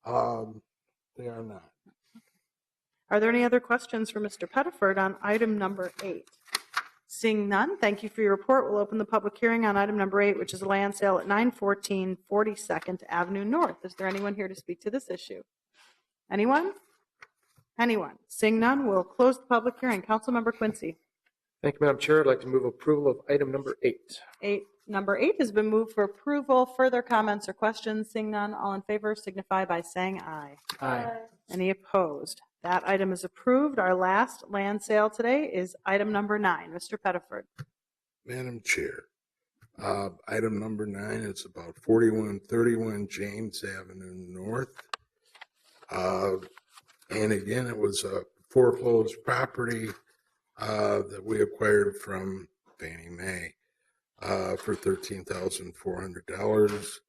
They are not. Are there any other questions for Mr. Pettiford on item number 8? Seeing none, thank you for your report. We'll open the public hearing on item number 8, which is a land sale at 914 42nd Avenue North. Is there anyone here to speak to this issue? Anyone? Anyone? Seeing none, we'll close the public hearing. Councilmember Quincy. Thank you, Madam Chair. I'd like to move approval of item number 8. Number 8 has been moved for approval. Further comments or questions? Seeing none, all in favor signify by saying aye. Aye. Any opposed? That item is approved. Our last land sale today is item number 9. Mr. Pettiford. Madam Chair, item number 9 is about 4131 James Avenue North. And again, it was a foreclosed property that we acquired from Fannie Mae for $13,400.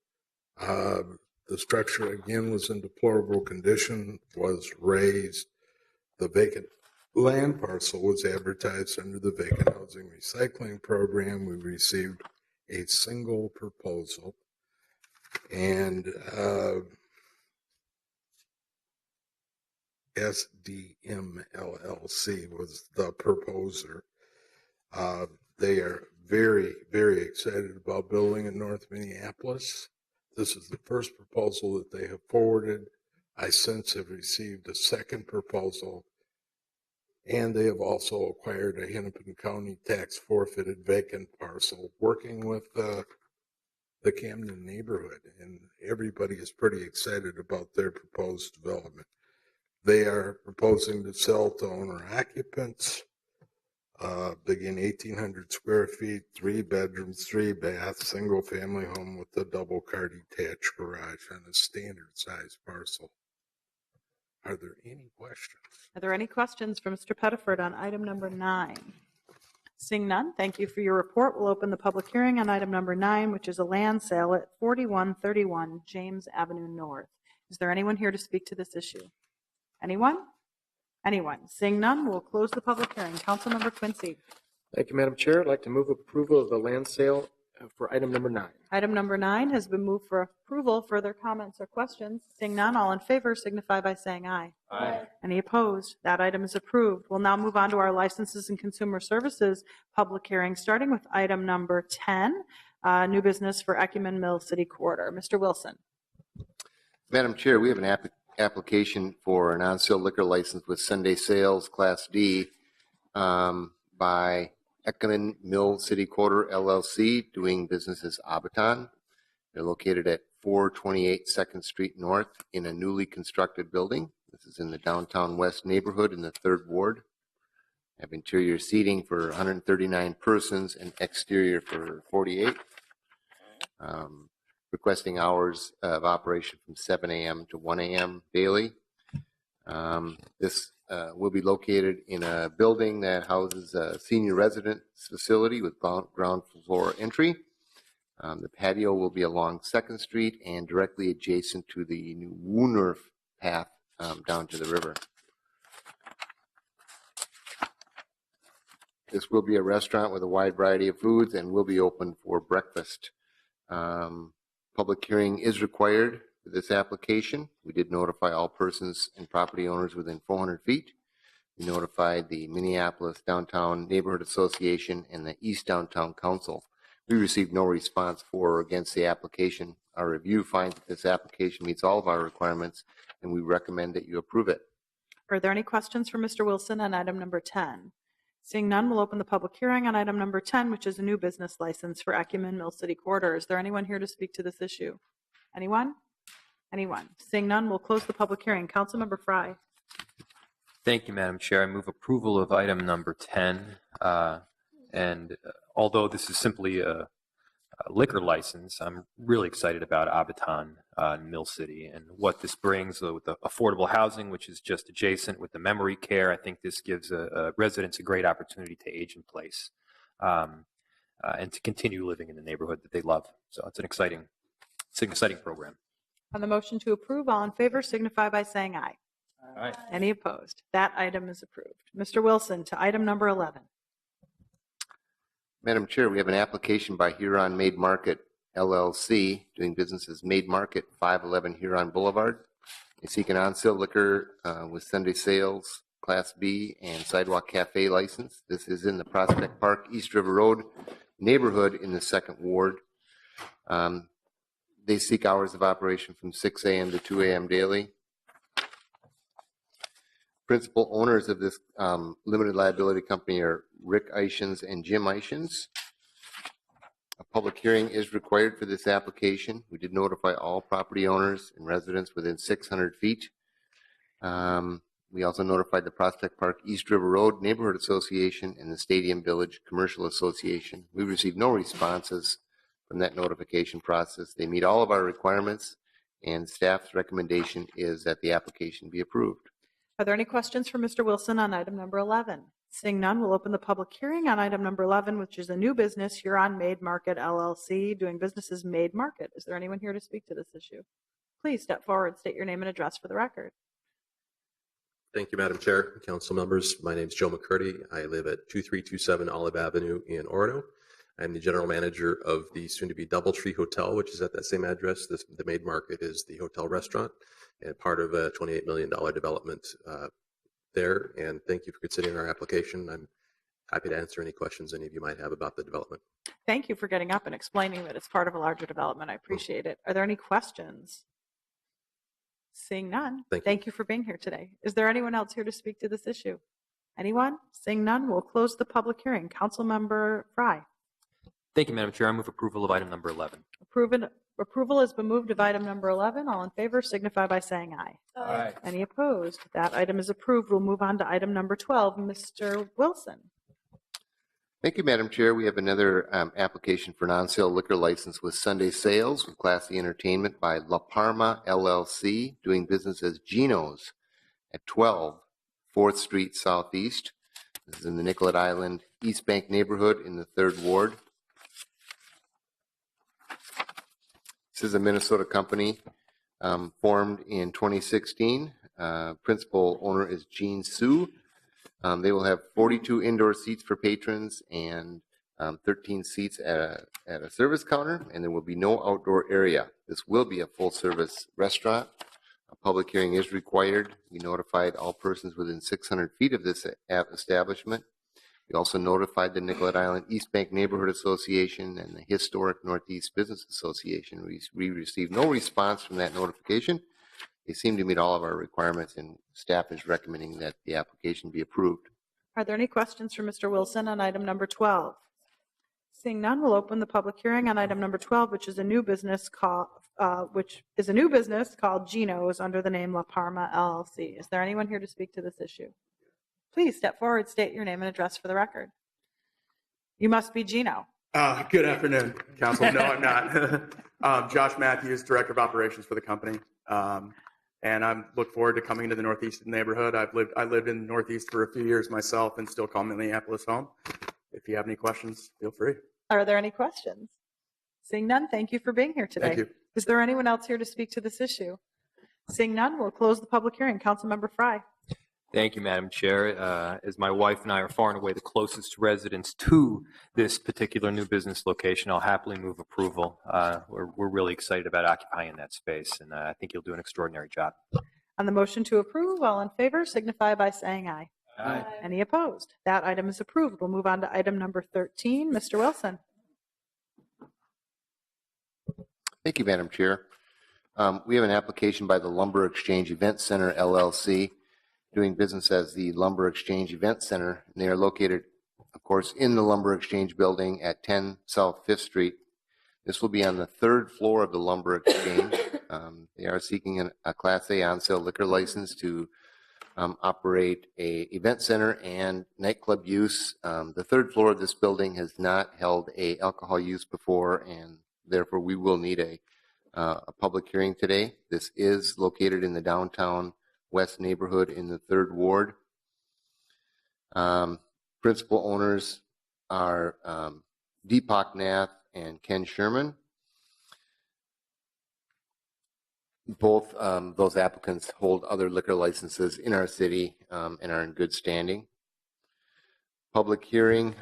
The structure, again, was in deplorable condition, was razed. The vacant land parcel was advertised under the Vacant Housing Recycling Program. We received a single proposal, and SDM LLC was the proposer. They are very, very excited about building in North Minneapolis. This is the first proposal that they have forwarded. I since have received a second proposal, and they have also acquired a Hennepin County tax forfeited vacant parcel working with the Camden neighborhood, and everybody is pretty excited about their proposed development. They are proposing to sell to owner occupants, begin 1,800 square feet, 3 bedrooms, 3 baths, single family home with a double car detached garage on a standard size parcel. Are there any questions? Are there any questions for Mr. Pettiford on item number 9? Seeing none, thank you for your report. We'll open the public hearing on item number 9, which is a land sale at 4131 James Avenue North. Is there anyone here to speak to this issue? Anyone? Anyone? Seeing none, we'll close the public hearing. Councilmember Quincy. Thank you, Madam Chair. I'd like to move approval of the land sale for item number 9. Item number 9 has been moved for approval. Further comments or questions? Seeing none, all in favor signify by saying aye. Aye. Any opposed? That item is approved. We'll now move on to our licenses and consumer services public hearing, starting with item number 10, new business for Ecumen Mill City Quarter. Mr. Wilson. Madam Chair, we have an application for an on-sale liquor license with Sunday Sales Class D by Ecumen Mill City Quarter LLC, doing business as Abaton. They're located at 428 2nd Street North in a newly constructed building. This is in the downtown west neighborhood in the 3rd Ward. Have interior seating for 139 persons and exterior for 48. Requesting hours of operation from 7 a.m. to 1 a.m. daily. This will be located in a building that houses a senior residence facility with ground floor entry. The patio will be along 2nd Street and directly adjacent to the new Woonerf path down to the river. This will be a restaurant with a wide variety of foods and will be open for breakfast. Public hearing is required for this application. We did notify all persons and property owners within 400 feet. We notified the Minneapolis Downtown Neighborhood Association and the East Downtown Council. We received no response for or against the application. Our review finds that this application meets all of our requirements, and we recommend that you approve it. Are there any questions for Mr. Wilson on item number 10? Seeing none, we'll open the public hearing on item number 10, which is a new business license for Ecumen Mill City Quarter. Is there anyone here to speak to this issue? Anyone? Anyone? Seeing none, we'll close the public hearing. Councilmember Frye. Thank you, Madam Chair. I move approval of item number 10. Although this is simply a liquor license, I'm really excited about Abaton in Mill City and what this brings with the affordable housing, which is just adjacent with the memory care. I think this gives residents a great opportunity to age in place and to continue living in the neighborhood that they love. So it's an exciting program. On the motion to approve, all in favor signify by saying aye. Aye. Any opposed? That item is approved. Mr. Wilson, to item number 11. Madam Chair, we have an application by Huron Made Market LLC, doing business as Made Market, 511 Huron Boulevard. They seek an on-sale liquor with Sunday sales, Class B, and sidewalk cafe license. This is in the Prospect Park, East River Road neighborhood in the 2nd Ward. They seek hours of operation from 6 a.m. to 2 a.m. daily. Principal owners of this limited liability company are Rick Ishins and Jim Ishins. A public hearing is required for this application. We did notify all property owners and residents within 600 feet. We also notified the Prospect Park East River Road Neighborhood Association and the Stadium Village Commercial Association. We received no responses from that notification process. They meet all of our requirements, and staff's recommendation is that the application be approved. Are there any questions for Mr. Wilson on item number 11? Seeing none, we'll open the public hearing on item number 11, which is a new business, Huron Made Market LLC, doing business as Made Market. Is there anyone here to speak to this issue? Please step forward, state your name and address for the record. Thank you, Madam Chair, council members. My name is Joe McCurdy. I live at 2327 Olive Avenue in Orono. I'm the general manager of the soon-to-be Doubletree Hotel, which is at that same address. The Made Market is the hotel restaurant and part of a $28 million development there. And thank you for considering our application. I'm happy to answer any questions any of you might have about the development. Thank you for getting up and explaining that it's part of a larger development. I appreciate it. Are there any questions? Seeing none. Thank you for being here today. Is there anyone else here to speak to this issue? Anyone? Seeing none, we'll close the public hearing. Councilmember Fry. Thank you, Madam Chair. I move approval of item number 11. Approval has been moved of item number 11. All in favor signify by saying aye. Aye. Any opposed? That item is approved. We'll move on to item number 12. Mr. Wilson. Thank you, Madam Chair. We have another application for non-sale liquor license with Sunday sales with Class C Entertainment by La Parma LLC, doing business as Geno's at 12 4th Street Southeast. This is in the Nicollet Island East Bank neighborhood in the 3rd Ward. This is a Minnesota company formed in 2016. Principal owner is Gene Sue. They will have 42 indoor seats for patrons and 13 seats at a service counter, and there will be no outdoor area. This will be a full-service restaurant. A public hearing is required. We notified all persons within 600 feet of this establishment. We also notified the Nicollet Island East Bank Neighborhood Association and the Historic Northeast Business Association. We received no response from that notification. They seem to meet all of our requirements, and staff is recommending that the application be approved. Are there any questions for Mr. Wilson on item number 12? Seeing none, we'll open the public hearing on item number 12, which is a new business called Geno's under the name La Parma LLC. Is there anyone here to speak to this issue? Please step forward, state your name and address for the record. You must be Gino. Good afternoon, Council. No, I'm not. Josh Matthews, Director of Operations for the company. And I look forward to coming to the Northeast neighborhood. I lived in the Northeast for a few years myself and still call Minneapolis home. If you have any questions, feel free. Are there any questions? Seeing none, thank you for being here today. Thank you. Is there anyone else here to speak to this issue? Seeing none, we'll close the public hearing. Councilmember Fry. Thank you, Madam Chair. As my wife and I are far and away the closest residents to this particular new business location, I'll happily move approval. We're really excited about occupying that space, and I think you'll do an extraordinary job. On the motion to approve, all in favor signify by saying aye. Aye. Any opposed? That item is approved. We'll move on to item number 13. Mr. Wilson. Thank you, Madam Chair. We have an application by the Lumber Exchange Event Center, LLC, doing business as the Lumber Exchange Event Center. And they are located, of course, in the Lumber Exchange building at 10 South 5th Street. This will be on the 3rd floor of the Lumber Exchange. They are seeking a Class A on-sale liquor license to operate a event center and nightclub use. The 3rd floor of this building has not held a alcohol use before, and therefore we will need a public hearing today. This is located in the downtown West neighborhood in the 3rd Ward. Principal owners are Deepak Nath and Ken Sherman. Both those applicants hold other liquor licenses in our city and are in good standing. Public hearing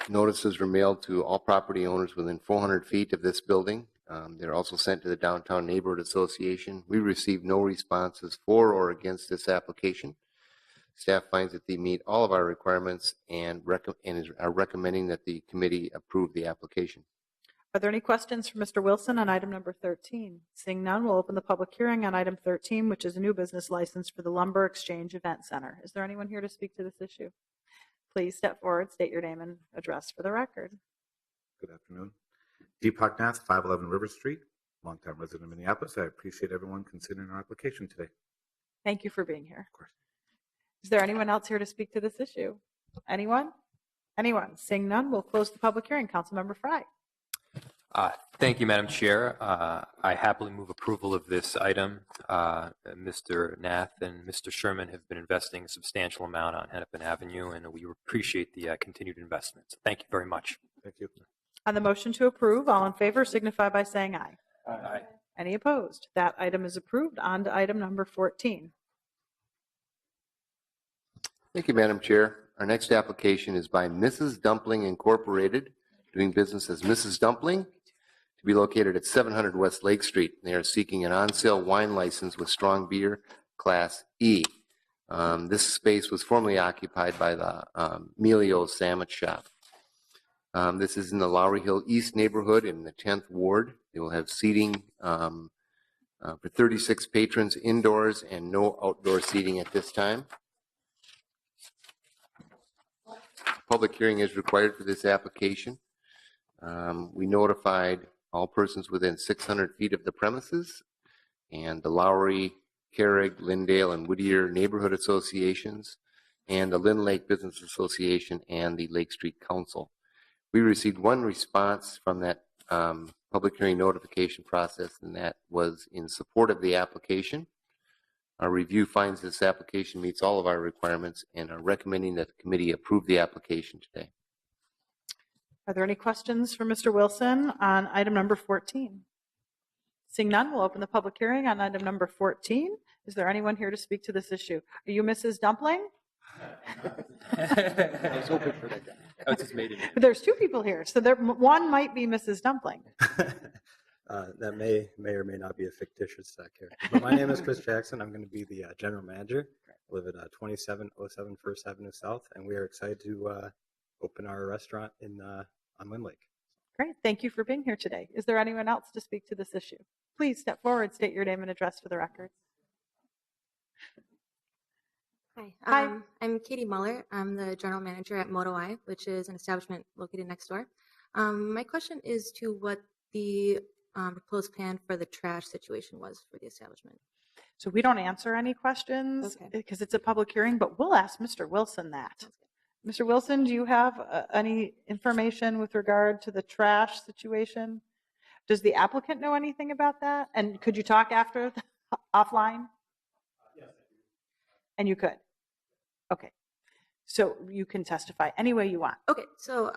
notices were mailed to all property owners within 400 feet of this building. They're also sent to the Downtown Neighborhood Association. We received no responses for or against this application. Staff finds that they meet all of our requirements and are recommending that the committee approve the application. Are there any questions for Mr. Wilson on item number 13? Seeing none, we'll open the public hearing on item 13, which is a new business license for the Lumber Exchange Event Center. Is there anyone here to speak to this issue? Please step forward, state your name and address for the record. Good afternoon. Deepak Nath, 511 River Street, longtime resident of Minneapolis. I appreciate everyone considering our application today. Thank you for being here. Of course. Is there anyone else here to speak to this issue? Anyone? Anyone? Seeing none, we'll close the public hearing. Councilmember Frye. Thank you, Madam Chair. I happily move approval of this item. Mr. Nath and Mr. Sherman have been investing a substantial amount on Hennepin Avenue, and we appreciate the continued investment. So thank you very much. Thank you. On the motion to approve, all in favor signify by saying aye. Aye. Any opposed? That item is approved. On to item number 14. Thank you, Madam Chair. Our next application is by Mrs. Dumpling Incorporated, doing business as Mrs. Dumpling, to be located at 700 West Lake Street. They are seeking an on-sale wine license with strong beer, Class E. This space was formerly occupied by the Melio's Sandwich Shop. This is in the Lowry Hill East neighborhood in the 10th Ward. They will have seating for 36 patrons indoors and no outdoor seating at this time. Public hearing is required for this application. We notified all persons within 600 feet of the premises, and the Lowry, Carrig, Lindale, and Whittier neighborhood associations, and the Lynn Lake Business Association, and the Lake Street Council. We received one response from that public hearing notification process, and that was in support of the application. Our review finds this application meets all of our requirements and are recommending that the committee approve the application today. Are there any questions for Mr. Wilson on item number 14? Seeing none, we'll open the public hearing on item number 14. Is there anyone here to speak to this issue? Are you Mrs. Dumpling? I was hoping for that guy. That was his maiden name. There's two people here, so one might be Mrs. Dumpling. That may or may not be a fictitious character. But my name is Chris Jackson. I'm going to be the general manager. I live at 2707 First Avenue South, and we are excited to open our restaurant on Lynn Lake. Great. Thank you for being here today. Is there anyone else to speak to this issue? Please step forward, state your name and address for the record. Hi, Hi. I'm Katie Muller. I'm the general manager at Moto Eye, which is an establishment located next door. My question is to what the proposed plan for the trash situation was for the establishment. So we don't answer any questions because it's a public hearing, but we'll ask Mr. Wilson that. Mr. Wilson, do you have any information with regard to the trash situation? Does the applicant know anything about that? And could you talk after offline? Yes, I do. And you could? Okay. So you can testify any way you want. Okay, so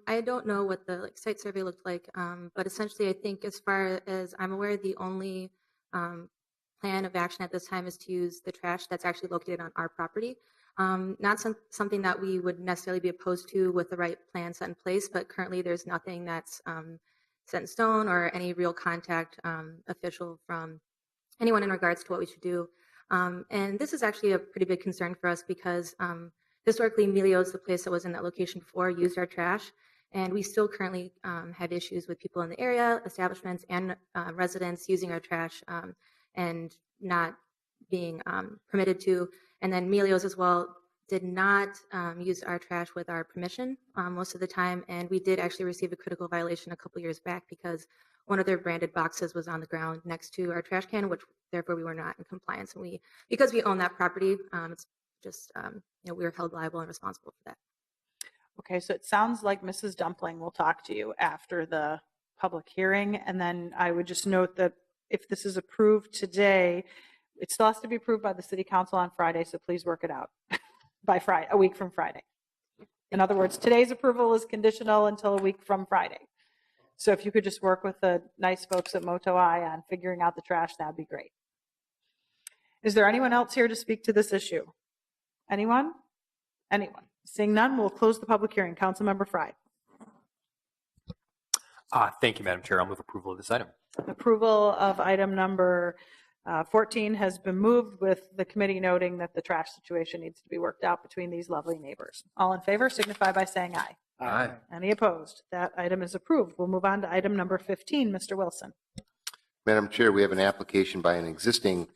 I don't know what the site survey looked like, but essentially I think as far as I'm aware, the only plan of action at this time is to use the trash that's actually located on our property. Not something that we would necessarily be opposed to with the right plan set in place, but currently there's nothing that's set in stone or any real contact official from anyone in regards to what we should do. And this is actually a pretty big concern for us because historically, Melio's, the place that was in that location before, used our trash, and we still currently have issues with people in the area, establishments, and residents using our trash and not being permitted to. And then Melio's as well did not use our trash with our permission most of the time, and we did actually receive a critical violation a couple years back because one of their branded boxes was on the ground next to our trash can, which therefore we were not in compliance. And because we own that property, it's just, we were held liable and responsible for that. Okay, so it sounds like Mrs. Dumpling will talk to you after the public hearing. And then I would just note that if this is approved today, it still has to be approved by the city council on Friday, so please work it out by Friday, a week from Friday. In other words, today's approval is conditional until a week from Friday. So if you could just work with the nice folks at Moto Eye on figuring out the trash, that'd be great. Is there anyone else here to speak to this issue? Anyone? Anyone? Seeing none, we'll close the public hearing. Councilmember Frye. Thank you, Madam Chair. I'll move approval of this item. Approval of item number 14 has been moved, with the committee noting that the trash situation needs to be worked out between these lovely neighbors. All in favor signify by saying aye. Aye. Any opposed? That item is approved. We'll move on to item number 15. Mr. Wilson. Madam Chair, we have an application by an existing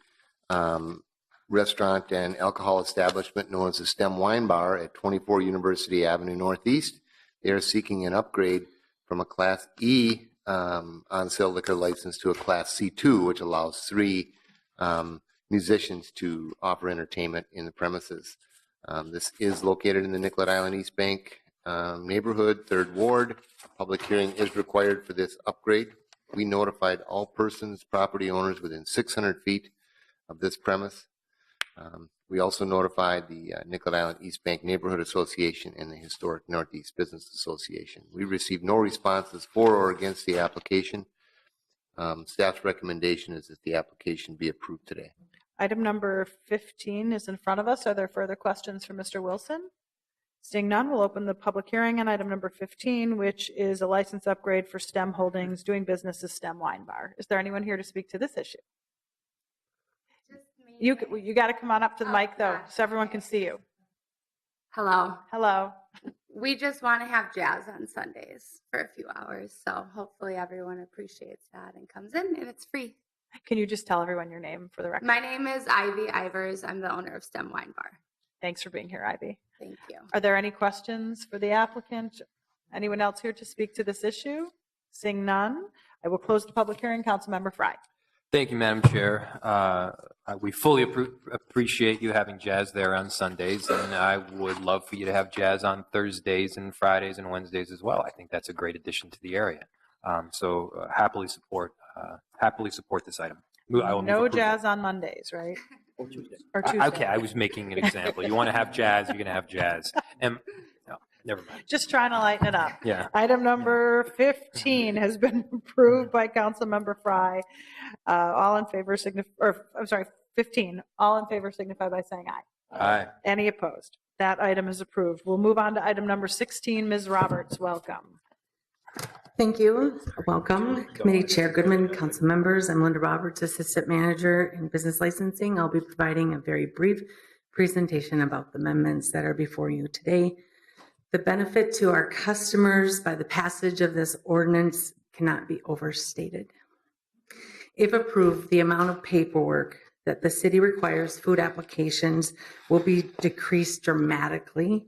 restaurant and alcohol establishment known as the STEM Wine Bar at 24 University Avenue Northeast. They are seeking an upgrade from a Class E on-sale liquor license to a Class C2, which allows 3 musicians to offer entertainment in the premises. This is located in the Nicollet Island East Bank neighborhood, 3rd Ward. A public hearing is required for this upgrade. We notified all persons, property owners within 600 feet of this premise. We also notified the Nicollet Island East Bank Neighborhood Association and the Historic Northeast Business Association. We received no responses for or against the application. Staff's recommendation is that the application be approved today. Item number 15 is in front of us. Are there further questions for Mr. Wilson? Seeing none, we'll open the public hearing on item number 15, which is a license upgrade for STEM Holdings doing business as STEM Wine Bar. Is there anyone here to speak to this issue? You got to come on up to the mic, though, so everyone can see you. Hello. Hello. We just want to have jazz on Sundays for a few hours. So hopefully everyone appreciates that and comes in, and it's free. Can you just tell everyone your name for the record? My name is Ivy Ivers. I'm the owner of STEM Wine Bar. Thanks for being here, Ivy. Thank you. Are there any questions for the applicant? Anyone else here to speak to this issue? Seeing none, I will close the public hearing. Councilmember Fry. Thank you, Madam Chair. We fully appreciate you having jazz there on Sundays, and I would love for you to have jazz on Thursdays and Fridays and Wednesdays as well. I think that's a great addition to the area. So happily support this item. I will No move jazz on Mondays, right? Or Tuesday. Or Tuesday. Okay, I was making an example. You want to have jazz, you're going to have jazz. And no, never mind. Just trying to lighten it up. Yeah. Item number 15 has been approved by Councilmember Fry. All in favor signify, 15. All in favor signify by saying aye. Aye. Any opposed? That item is approved. We'll move on to item number 16. Ms. Roberts, welcome. Thank you. Welcome. Committee Chair Goodman, council members. I'm Linda Roberts, Assistant Manager in Business Licensing. I'll be providing a very brief presentation about the amendments that are before you today. The benefit to our customers by the passage of this ordinance cannot be overstated. If approved, the amount of paperwork that the city requires food applications will be decreased dramatically,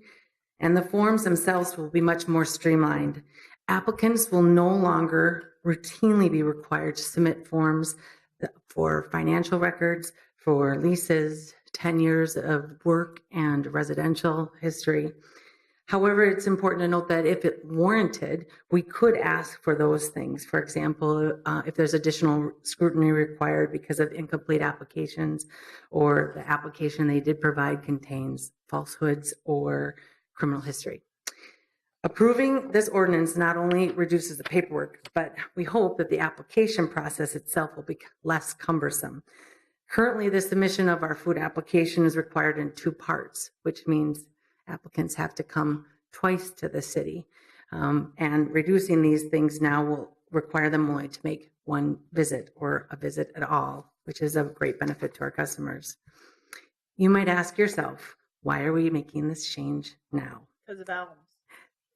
and the forms themselves will be much more streamlined. Applicants will no longer routinely be required to submit forms for financial records, for leases, 10 years of work and residential history. However, it's important to note that if it warranted, we could ask for those things. For example, if there's additional scrutiny required because of incomplete applications, or the application they did provide contains falsehoods or criminal history. Approving this ordinance not only reduces the paperwork, but we hope that the application process itself will be less cumbersome. Currently, the submission of our food application is required in 2 parts, which means applicants have to come twice to the city. And reducing these things now will require them only to make 1 visit or a visit at all, which is of great benefit to our customers. You might ask yourself, why are we making this change now? Because of elms.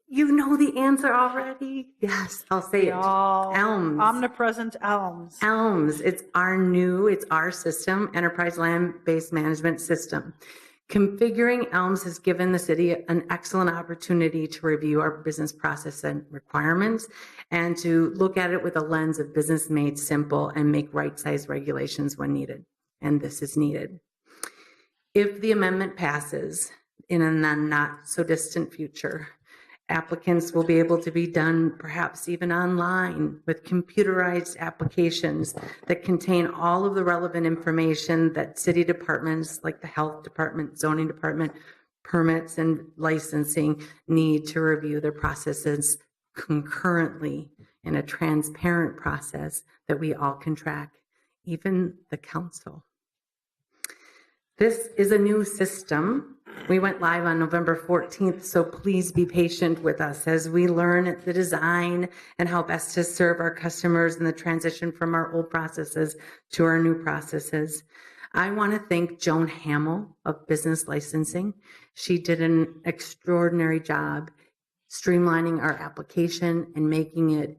You know the answer already. Yes, I'll say it. Elms. Omnipresent elms. Elms. It's our system, enterprise land-based management system. Configuring ELMS has given the city an excellent opportunity to review our business process and requirements and to look at it with a lens of business made simple and make right-sized regulations when needed. And this is needed. If the amendment passes in a not so distant future, applicants will be able to be done perhaps even online with computerized applications that contain all of the relevant information that city departments like the health department, zoning department, permits and licensing need to review their processes concurrently in a transparent process that we all can track, even the council. This is a new system We went live on November 14th, so please be patient with us as we learn the design and how best to serve our customers in the transition from our old processes to our new processes. I want to thank Joan Hamill of Business Licensing. She did an extraordinary job streamlining our application and making it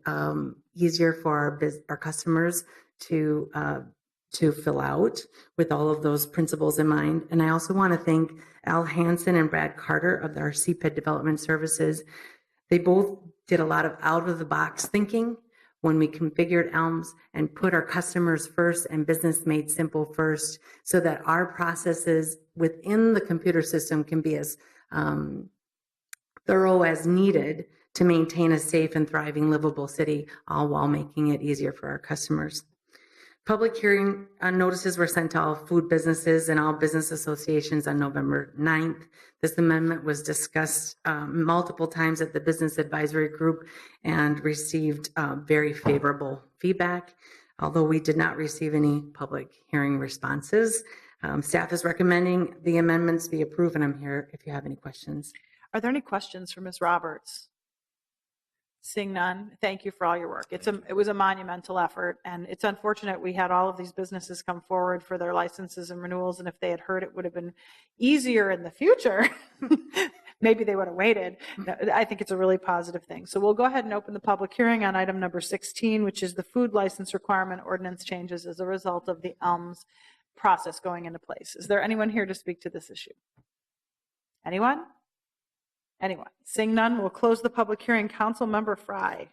easier for our customers to fill out with all of those principles in mind. And I also want to thank Al Hansen and Brad Carter of our CPED Development Services. They both did a lot of out-of-the-box thinking when we configured ELMS and put our customers first and business made simple first, so that our processes within the computer system can be as thorough as needed to maintain a safe and thriving, livable city, all while making it easier for our customers. Public hearing notices were sent to all food businesses and all business associations on November 9th. This amendment was discussed multiple times at the Business Advisory Group and received very favorable feedback. Although we did not receive any public hearing responses, staff is recommending the amendments be approved, and I'm here if you have any questions. Are there any questions for Ms. Roberts? Seeing none, thank you for all your work. It was a monumental effort, and it's unfortunate we had all of these businesses come forward for their licenses and renewals, and if they had heard it would have been easier in the future, maybe they would have waited. I think it's a really positive thing. So we'll go ahead and open the public hearing on item number 16, which is the food license requirement ordinance changes as a result of the ELMS process going into place. Is there anyone here to speak to this issue? Anyone? Anyone? Seeing none, we'll close the public hearing. Councilmember Fry.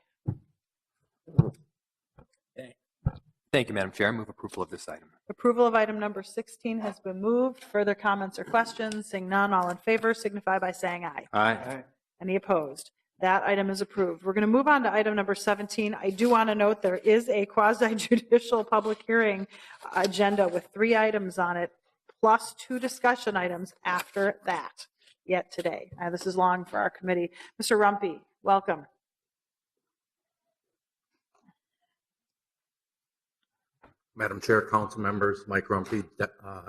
Thank you, Madam Chair. I move approval of this item. Approval of item number 16 has been moved. Further comments or questions? Seeing none, all in favor signify by saying aye. Aye. Any opposed? That item is approved. We're going to move on to item number 17. I do want to note there is a quasi-judicial public hearing agenda with 3 items on it, plus 2 discussion items after that yet today. This is long for our committee. Mr. Rumpy, welcome. Madam Chair, council members, Mike Rumpy,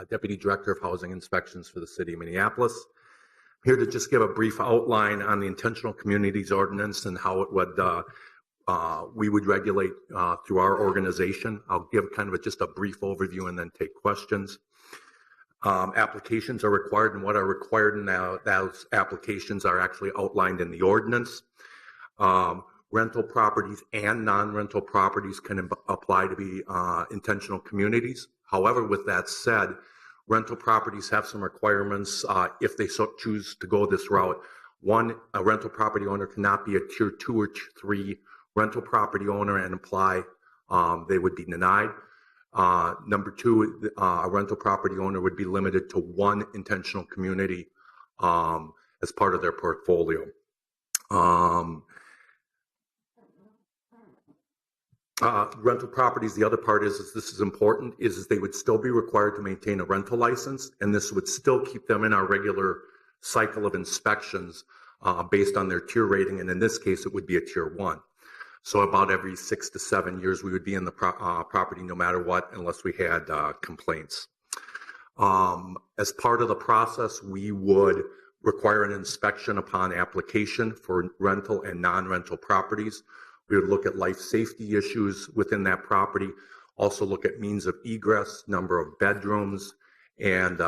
Deputy Director of Housing Inspections for the City of Minneapolis. I'm here to just give a brief outline on the Intentional Communities Ordinance and how it would we would regulate through our organization. I'll give kind of just a brief overview and then take questions. Applications are required, and what are required now, those applications are actually outlined in the ordinance. Rental properties and non-rental properties can apply to be intentional communities. However, with that said, rental properties have some requirements if they so choose to go this route. One, a rental property owner cannot be a tier 2 or 3 rental property owner and apply. They would be denied. Number 2, a rental property owner would be limited to 1 intentional community as part of their portfolio. Rental properties, the other part is this is important, is they would still be required to maintain a rental license, and this would still keep them in our regular cycle of inspections based on their tier rating, and in this case, it would be a tier 1. So about every 6 to 7 years, we would be in the property no matter what, unless we had complaints. As part of the process, we would require an inspection upon application for rental and non-rental properties. We would look at life safety issues within that property, also look at means of egress, number of bedrooms, and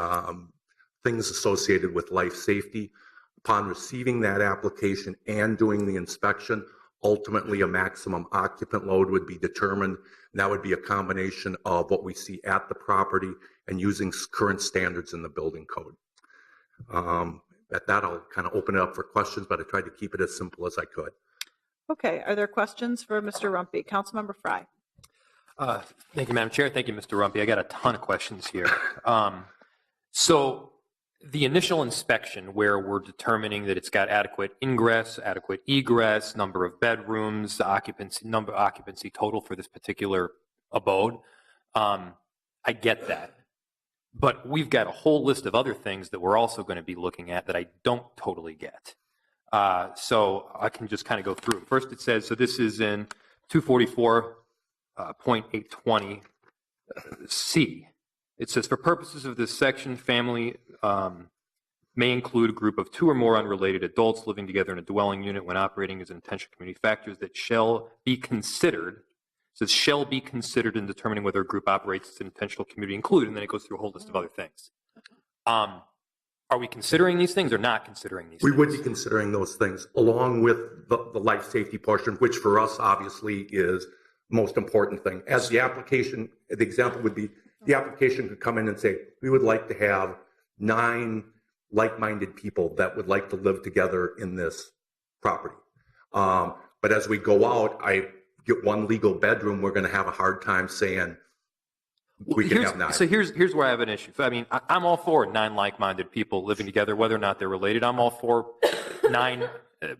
things associated with life safety. Upon receiving that application and doing the inspection, ultimately, a maximum occupant load would be determined. And that would be a combination of what we see at the property and using current standards in the building code. At that, I'll kind of open it up for questions, but I tried to keep it as simple as I could. Okay, are there questions for Mr. Rumpy? Councilmember Fry. Thank you, Madam Chair. Thank you, Mr. Rumpy. I got a ton of questions here. So the initial inspection where we're determining that it's got adequate ingress, adequate egress, number of bedrooms, occupancy total for this particular abode, I get that. But we've got a whole list of other things that we're also going to be looking at that I don't totally get. So I can just kind of go through. First, it says, so this is in 244.820 C. It says, for purposes of this section, family may include a group of 2 or more unrelated adults living together in a dwelling unit when operating as an intentional community factors that shall be considered. It says shall be considered in determining whether a group operates as an intentional community include, and then it goes through a whole list of other things. Are we considering these things or not considering these We things? would be considering those things along with the life safety portion, which for us obviously is the most important thing. As the application, the example would be the application could come in and say, we would like to have 9 like-minded people that would like to live together in this property. But as we go out, I get 1 legal bedroom, we're going to have a hard time saying we can have 9. So here's where I have an issue. I mean, I'm all for 9 like-minded people living together, whether or not they're related. I'm all for 9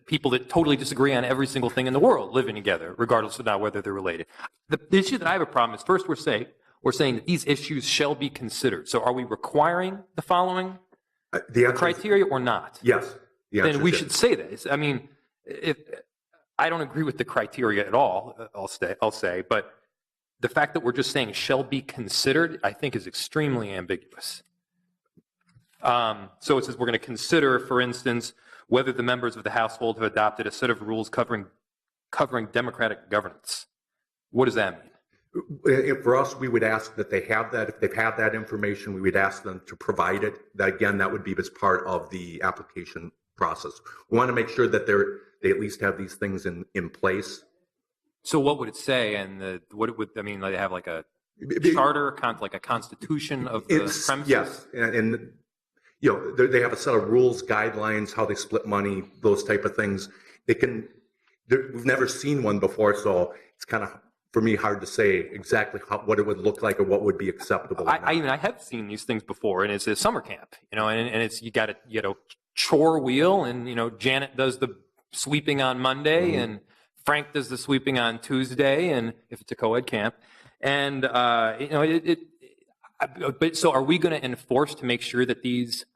people that totally disagree on every single thing in the world living together, regardless of not whether they're related. The issue that I have a problem is, first we're saying that these issues shall be considered. So are we requiring the following criteria or not? Yes. Then we should say that. I mean, if I don't agree with the criteria at all, I'll say, but the fact that we're just saying shall be considered, I think, is extremely ambiguous. So it says we're going to consider, for instance, whether the members of the household have adopted a set of rules covering democratic governance. What does that mean? For us, we would ask that they have that. If they've had that information, we would ask them to provide it. That, again, that would be as part of the application process. We want to make sure that they at least have these things in place. So what would it say? And what it would, I mean, they have like a charter, like a constitution of the premises? Yes, and you know, they have a set of rules, guidelines, how they split money, those type of things. We've never seen one before, so it's kind of, for me, hard to say exactly what it would look like or what would be acceptable. I mean, I have seen these things before, and it's a summer camp, you know, and it's you got a chore wheel, and you know, Janet does the sweeping on Monday, and Frank does the sweeping on Tuesday, and if it's a co-ed camp, and you know, but so are we going to enforce to make sure that these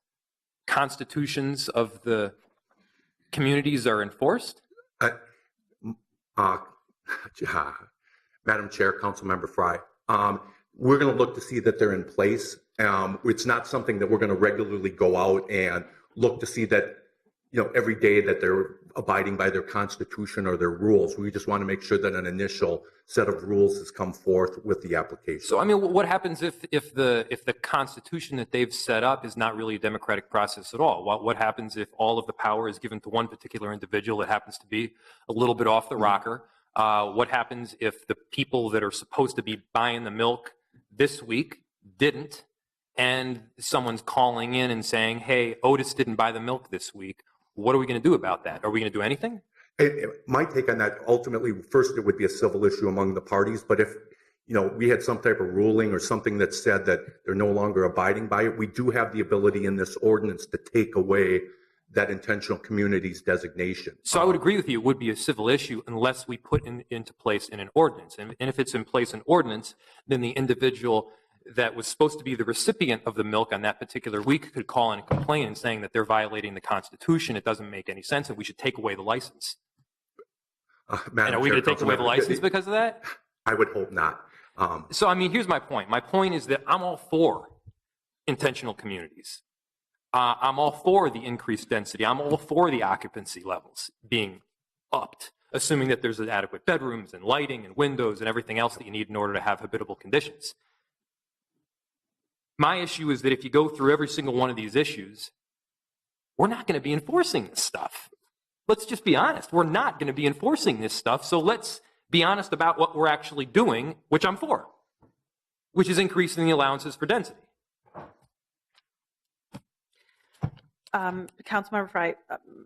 constitutions of the communities are enforced? Madam Chair, Councilmember Fry, we're going to look to see that they're in place. It's not something that we're going to regularly go out and look to see that, you know, every day that they're abiding by their constitution or their rules. We just want to make sure that an initial set of rules has come forth with the application. So, I mean, what happens if the constitution that they've set up is not really a democratic process at all? What happens if all of the power is given to one particular individual that happens to be a little bit off the rocker? What happens if the people that are supposed to be buying the milk this week didn't, and someone's calling in and saying, hey, Otis didn't buy the milk this week? What are we going to do about that? Are we going to do anything? My take on that, ultimately, first, it would be a civil issue among the parties. But if, you know, we had some type of ruling or something that said that they're no longer abiding by it, we do have the ability in this ordinance to take away that intentional communities designation. So I would agree with you. It would be a civil issue unless we put into place in an ordinance. And if it's in place in ordinance, then the individual that was supposed to be the recipient of the milk on that particular week could call in and complain and saying that they're violating the Constitution. It doesn't make any sense, and we should take away the license. And are we going to take away the license because of that? I would hope not. So, I mean, here's my point. My point is that I'm all for intentional communities. I'm all for the increased density. I'm all for the occupancy levels being upped, assuming that there's adequate bedrooms and lighting and windows and everything else that you need in order to have habitable conditions. My issue is that if you go through every single one of these issues, we're not going to be enforcing this stuff. Let's just be honest. We're not going to be enforcing this stuff. So let's be honest about what we're actually doing, which I'm for, which is increasing the allowances for density. Councilmember Fry,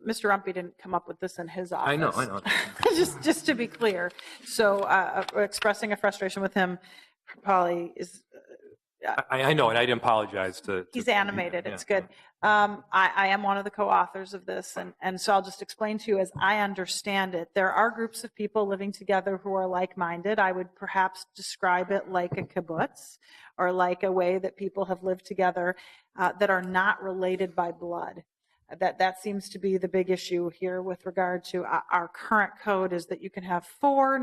Mr. Rumpy didn't come up with this in his office. I know. just to be clear. So expressing a frustration with him probably is... I know, and I didn't apologize to He's animated. It's good. I am one of the co-authors of this, and so I'll just explain to you as I understand it. There are groups of people living together who are like-minded. I would perhaps describe it like a kibbutz, or like a way that people have lived together that are not related by blood. That seems to be the big issue here with regard to our current code, is that you can have four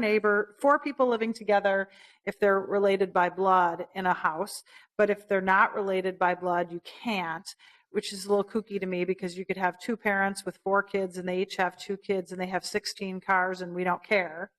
people living together if they're related by blood in a house, but if they're not related by blood, you can't, which is a little kooky to me, because you could have two parents with 4 kids and they each have 2 kids and they have 16 cars and we don't care.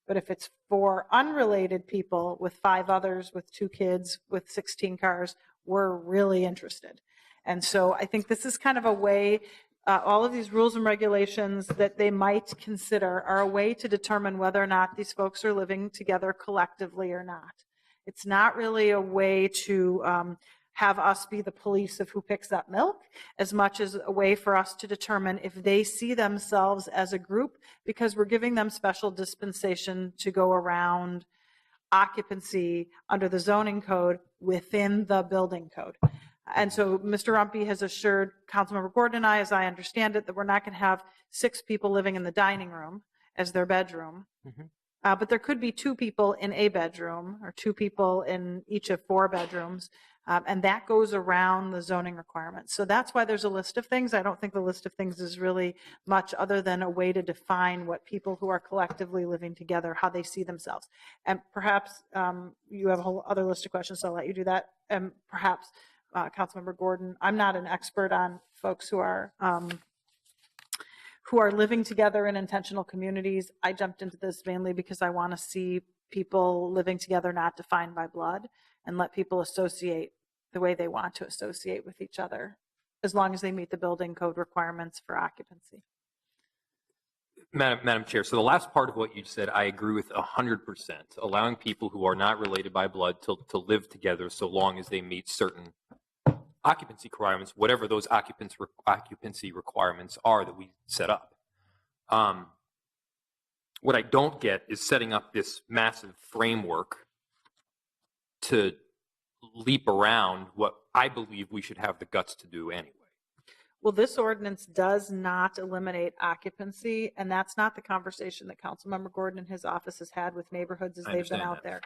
But if it's 4 unrelated people with 5 others with 2 kids with 16 cars, we're really interested. And so I think this is kind of a way, all of these rules and regulations that they might consider are a way to determine whether or not these folks are living together collectively or not. It's not really a way to have us be the police of who picks up milk, as much as a way for us to determine if they see themselves as a group, because we're giving them special dispensation to go around occupancy under the zoning code within the building code. And so Mr. Rumpy has assured Councilmember Gordon and I, as I understand it, that we're not going to have 6 people living in the dining room as their bedroom. But there could be 2 people in a bedroom, or 2 people in each of 4 bedrooms. And that goes around the zoning requirements. So that's why there's a list of things. I don't think the list of things is really much other than a way to define what people who are collectively living together, how they see themselves. And perhaps you have a whole other list of questions, so I'll let you do that. And perhaps Councilmember Gordon, I'm not an expert on folks who are living together in intentional communities. I jumped into this mainly because I want to see people living together not defined by blood, and let people associate the way they want to associate with each other, as long as they meet the building code requirements for occupancy. Madam Chair, so the last part of what you said, I agree with 100%, allowing people who are not related by blood to live together so long as they meet certain occupancy requirements, whatever those occupancy requirements are that we set up. What I don't get is setting up this massive framework to leap around what I believe we should have the guts to do anyway. Well, this ordinance does not eliminate occupancy, and that's not the conversation that Councilmember Gordon and his office has had with neighborhoods as they've been out there.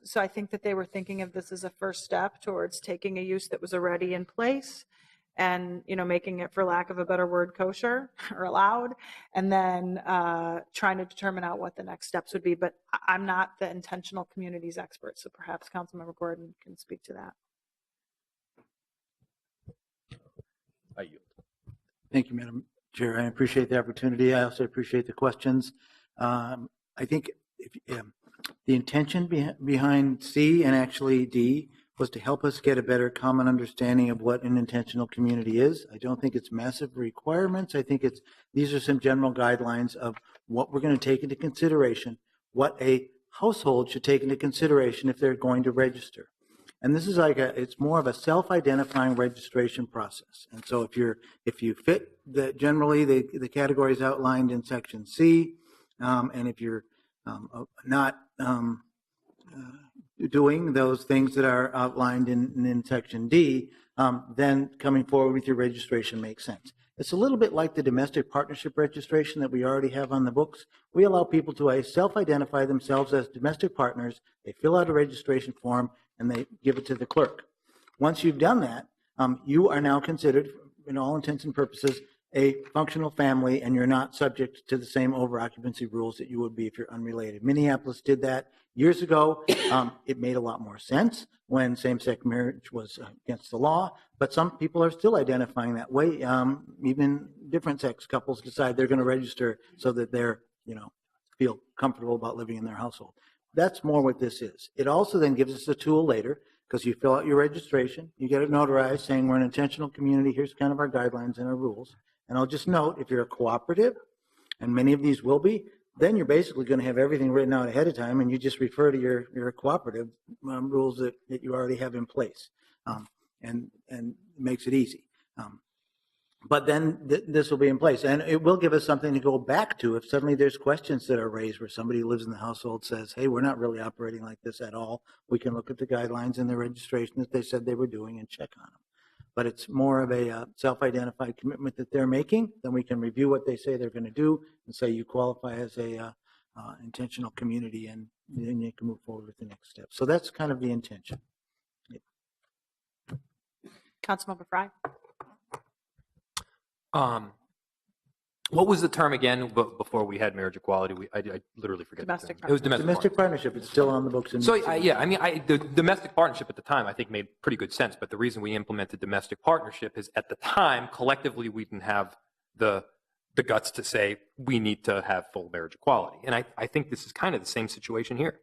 So I think that they were thinking of this as a first step towards taking a use that was already in place and, making it, for lack of a better word, kosher or allowed, and then trying to determine out what the next steps would be. But I'm not the intentional communities expert, so perhaps Councilmember Gordon can speak to that. I yield. Thank you, Madam Chair. I appreciate the opportunity. I also appreciate the questions. I think the intention behind C and actually D was to help us get a better common understanding of what an intentional community is. I don't think it's massive requirements. I think these are some general guidelines of what we're going to take into consideration, what a household should take into consideration if they're going to register. And this is it's more of a self-identifying registration process. And so if you fit generally the categories outlined in section C, and if you're not doing those things that are outlined in section D, then coming forward with your registration makes sense. It's a little bit like the domestic partnership registration that we already have on the books. We allow people to self-identify themselves as domestic partners. They fill out a registration form and they give it to the clerk. Once you've done that, you are now considered, in all intents and purposes, a functional family, and you're not subject to the same over-occupancy rules that you would be if you're unrelated. Minneapolis did that years ago. It made a lot more sense when same-sex marriage was against the law, but some people are still identifying that way. Even different sex couples decide they're going to register so that they're, feel comfortable about living in their household. That's more what this is. It also then gives us a tool later, because you fill out your registration, you get it notarized saying we're an intentional community, here's kind of our guidelines and our rules. And I'll just note, if you're a cooperative, and many of these will be, then you're basically going to have everything written out ahead of time, and you just refer to your cooperative rules that you already have in place, and makes it easy. But then this will be in place, and it will give us something to go back to if suddenly there's questions that are raised where somebody who lives in the household says, hey, we're not really operating like this at all. We can look at the guidelines and the registration that they said they were doing and check on them. But it's more of a self-identified commitment that they're making. Then we can review what they say they're going to do and say you qualify as a intentional community, and then you can move forward with the next step. So that's kind of the intention. Councilmember Frye. What was the term again before we had marriage equality? I literally forget the term. It was Domestic partnership, it's still on the books. So yeah, I mean, the domestic partnership at the time I think made pretty good sense. But the reason we implemented domestic partnership is at the time collectively we didn't have the guts to say we need to have full marriage equality. And I think this is kind of the same situation here.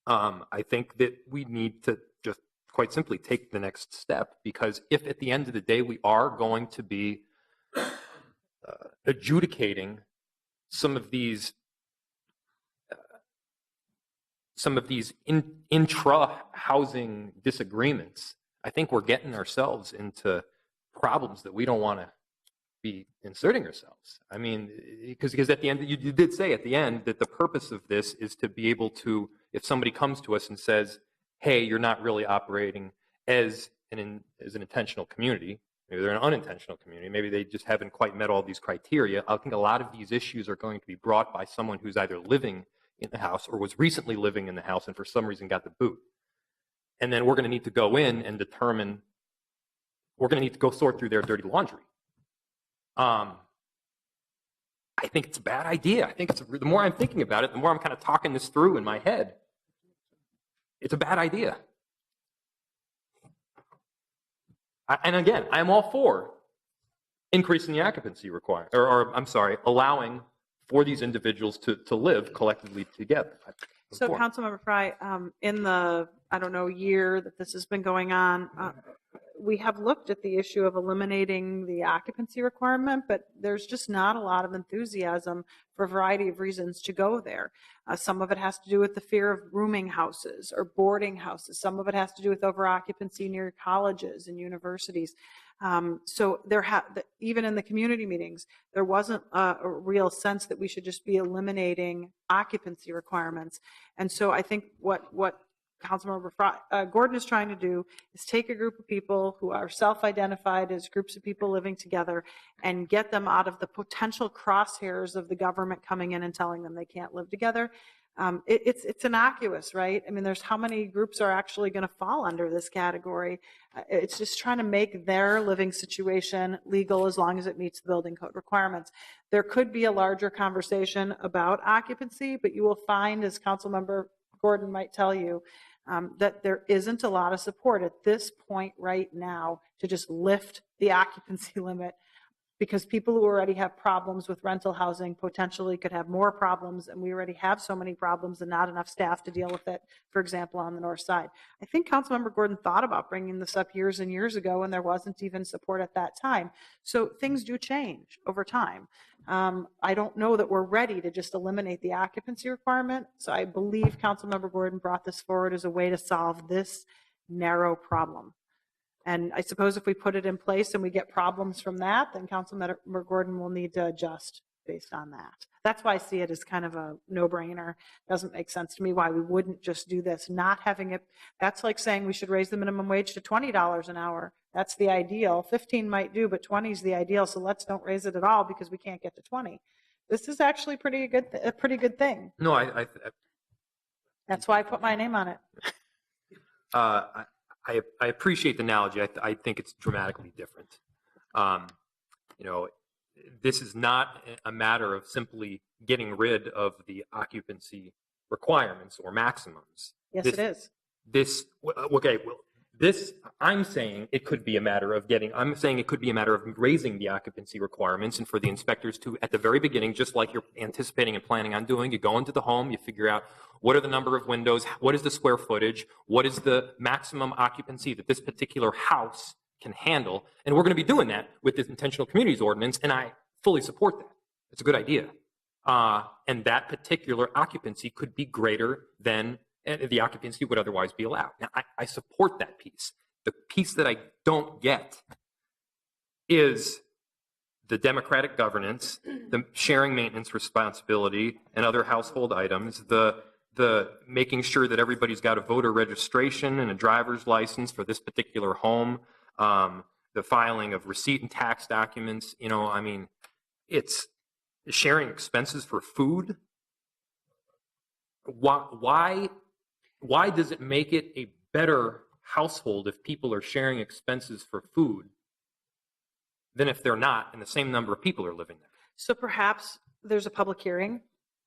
I think that we need to just quite simply take the next step, because if at the end of the day we are going to be adjudicating some of these intra-housing disagreements, I think we're getting ourselves into problems that we don't want to be inserting ourselves. I mean, because at the end, you did say at the end that the purpose of this is to be able to, if somebody comes to us and says, hey, you're not really operating as an intentional community, maybe they're an unintentional community, maybe they just haven't quite met all these criteria. I think a lot of these issues are going to be brought by someone who's either living in the house or was recently living in the house and for some reason got the boot. And then we're going to need to go in and determine, we're going to need to go sort through their dirty laundry. I think it's a bad idea. I think the more I'm thinking about it, the more I'm kind of talking this through in my head. It's a bad idea. And again, I'm all for increasing the occupancy requirement, or I'm sorry, allowing for these individuals to live collectively together. So, Councilmember Fry, in the, I don't know, year that this has been going on, we have looked at the issue of eliminating the occupancy requirement, but there's just not a lot of enthusiasm for a variety of reasons to go there. Some of it has to do with the fear of rooming houses or boarding houses. Some of it has to do with over-occupancy near colleges and universities. So even in the community meetings, there wasn't a real sense that we should just be eliminating occupancy requirements. And so I think what Councilmember Gordon is trying to do is take a group of people who are self-identified as groups of people living together and get them out of the potential crosshairs of the government coming in and telling them they can't live together. It's innocuous, right? I mean, there's how many groups are actually going to fall under this category. It's just trying to make their living situation legal as long as it meets the building code requirements. There could be a larger conversation about occupancy, but you will find, as Councilmember Gordon might tell you, that there isn't a lot of support at this point right now to just lift the occupancy limit, because people who already have problems with rental housing potentially could have more problems, and we already have so many problems and not enough staff to deal with it, for example, on the north side. I think Councilmember Gordon thought about bringing this up years and years ago, and there wasn't even support at that time. So things do change over time. I don't know that we're ready to just eliminate the occupancy requirement, so I believe Councilmember Gordon brought this forward as a way to solve this narrow problem. And I suppose if we put it in place and we get problems from that, then Councilmember Gordon will need to adjust based on that. That's why I see it as kind of a no-brainer. Doesn't make sense to me why we wouldn't just do this. Not having it, that's like saying we should raise the minimum wage to $20 an hour. That's the ideal. 15 might do, but 20 is the ideal. So let's don't raise it at all because we can't get to 20. This is actually a pretty good thing. No, That's why I put my name on it. I appreciate the analogy. I think it's dramatically different. This is not a matter of simply getting rid of the occupancy requirements or maximums. Yes, it is. I'm saying it could be a matter of raising the occupancy requirements, and for the inspectors to, at the very beginning, just like you're anticipating and planning on doing, you go into the home, you figure out what are the number of windows, what is the square footage, what is the maximum occupancy that this particular house can handle, and we're going to be doing that with this intentional communities ordinance, and I fully support that. It's a good idea. And that particular occupancy could be greater than the occupancy would otherwise be allowed. Now, I support that piece. The piece that I don't get is the democratic governance, the sharing maintenance responsibility and other household items, the making sure that everybody's got a voter registration and a driver's license for this particular home, the filing of receipt and tax documents. It's sharing expenses for food. Why does it make it a better household if people are sharing expenses for food than if they're not and the same number of people are living there. So perhaps there's a public hearing,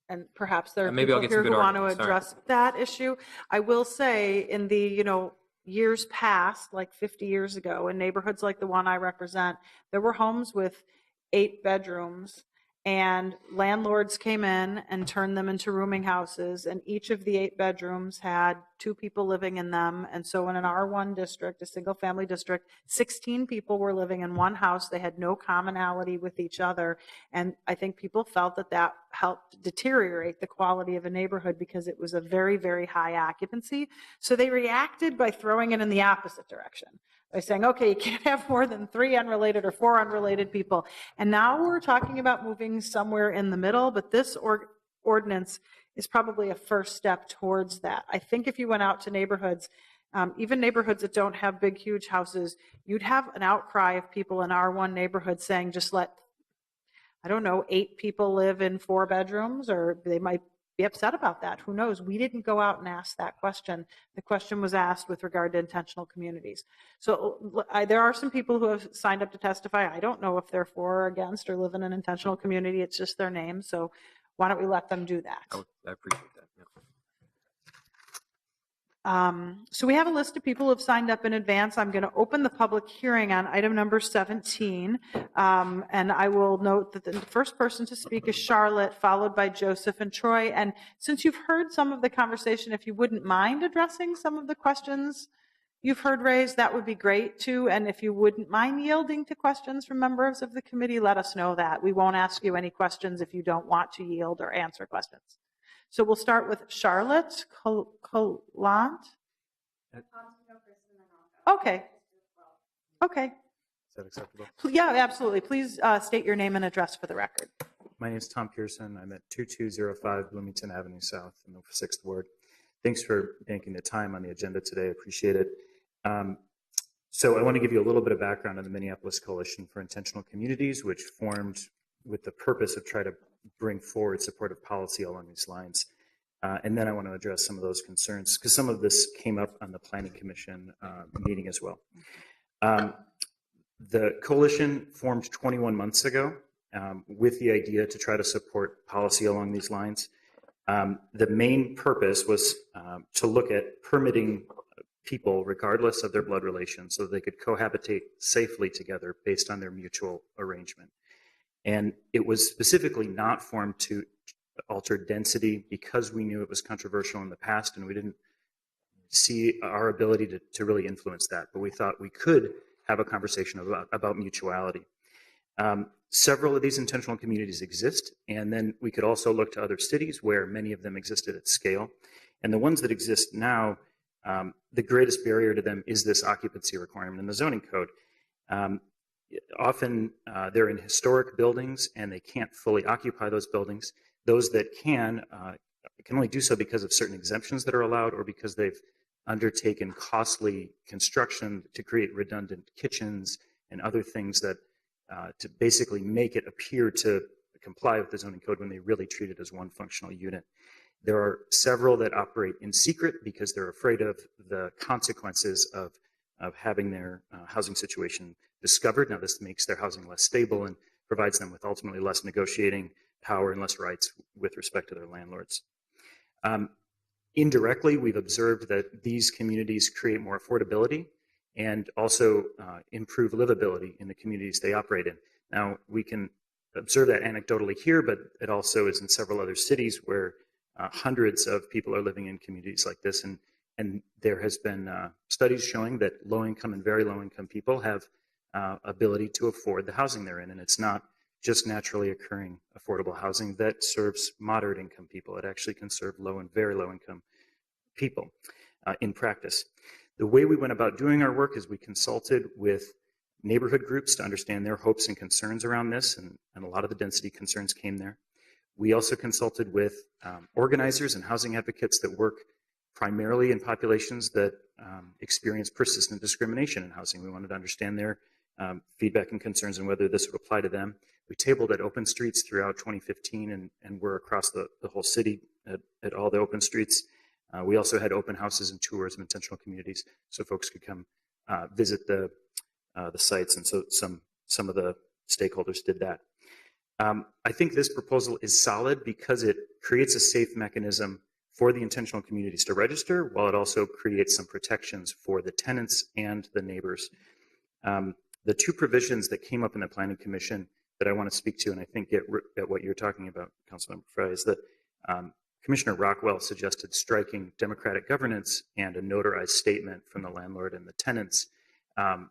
and perhaps there are Maybe I'll people get some here who good want to arguments. All right. address that issue. I will say in the, years past, like 50 years ago, in neighborhoods like the one I represent, there were homes with 8 bedrooms, and landlords came in and turned them into rooming houses, and each of the 8 bedrooms had 2 people living in them. And so in an R1 district, a single family district, 16 people were living in one house. They had no commonality with each other. And I think people felt that that helped deteriorate the quality of a neighborhood because it was a very, very high occupancy. So they reacted by throwing it in the opposite direction, by saying, okay, you can't have more than 3 unrelated or 4 unrelated people. And now we're talking about moving somewhere in the middle, but this ordinance is probably a first step towards that. I think if you went out to neighborhoods, even neighborhoods that don't have big, huge houses, you'd have an outcry of people in R1 neighborhoods saying, just let, 8 people live in 4 bedrooms, or they might be upset about that. Who knows? We didn't go out and ask that question. The question was asked with regard to intentional communities. So there are some people who have signed up to testify. I don't know if they're for or against or live in an intentional community. It's just their name. So why don't we let them do that? I appreciate that. Yeah. So we have a list of people who have signed up in advance. I'm going to open the public hearing on item number 17. And I will note that the first person to speak is Charlotte, followed by Joseph and Troy. And since you've heard some of the conversation, if you wouldn't mind addressing some of the questions you've heard raised, that would be great too. And if you wouldn't mind yielding to questions from members of the committee, let us know that. We won't ask you any questions if you don't want to yield or answer questions. So we'll start with Charlotte Collant. Okay. Okay. Is that acceptable? Yeah, absolutely. Please state your name and address for the record. My name is Tom Pearson. I'm at 2205 Bloomington Avenue South in the 6th Ward. Thanks for making the time on the agenda today. I appreciate it. So I want to give you a little bit of background on the Minneapolis Coalition for Intentional Communities, which formed with the purpose of trying to bring forward supportive policy along these lines. And then I want to address some of those concerns because some of this came up on the Planning Commission meeting as well. The coalition formed 21 months ago with the idea to try to support policy along these lines. The main purpose was to look at permitting people regardless of their blood relation so they could cohabitate safely together based on their mutual arrangement. And it was specifically not formed to alter density because we knew it was controversial in the past and we didn't see our ability to really influence that. But we thought we could have a conversation about mutuality. Several of these intentional communities exist, and then we could also look to other cities where many of them existed at scale. And the ones that exist now, the greatest barrier to them is this occupancy requirement in the zoning code. Often they're in historic buildings and they can't fully occupy those buildings. Those that can only do so because of certain exemptions that are allowed or because they've undertaken costly construction to create redundant kitchens and other things that to basically make it appear to comply with the zoning code when they really treat it as one functional unit. There are several that operate in secret because they're afraid of the consequences of having their housing situation discovered. Now, this makes their housing less stable and provides them with ultimately less negotiating power and less rights with respect to their landlords. Indirectly, we've observed that these communities create more affordability and also improve livability in the communities they operate in. Now, we can observe that anecdotally here, but it also is in several other cities where hundreds of people are living in communities like this. And there has been studies showing that low-income and very low-income people have ability to afford the housing they're in. And it's not just naturally occurring affordable housing that serves moderate income people. It actually can serve low and very low income people in practice. The way we went about doing our work is we consulted with neighborhood groups to understand their hopes and concerns around this, and a lot of the density concerns came there. We also consulted with organizers and housing advocates that work primarily in populations that experience persistent discrimination in housing. We wanted to understand their feedback and concerns and whether this would apply to them. We tabled at open streets throughout 2015 and we're across the whole city at all the open streets. We also had open houses and tours of intentional communities so folks could come visit the sites, and so some some of the stakeholders did that. I think this proposal is solid because it creates a safe mechanism for the intentional communities to register, while it also creates some protections for the tenants and the neighbors. The two provisions that came up in the Planning Commission that I want to speak to, and I think get at what you're talking about, Councilmember Frey, is that Commissioner Rockwell suggested striking democratic governance and a notarized statement from the landlord and the tenants from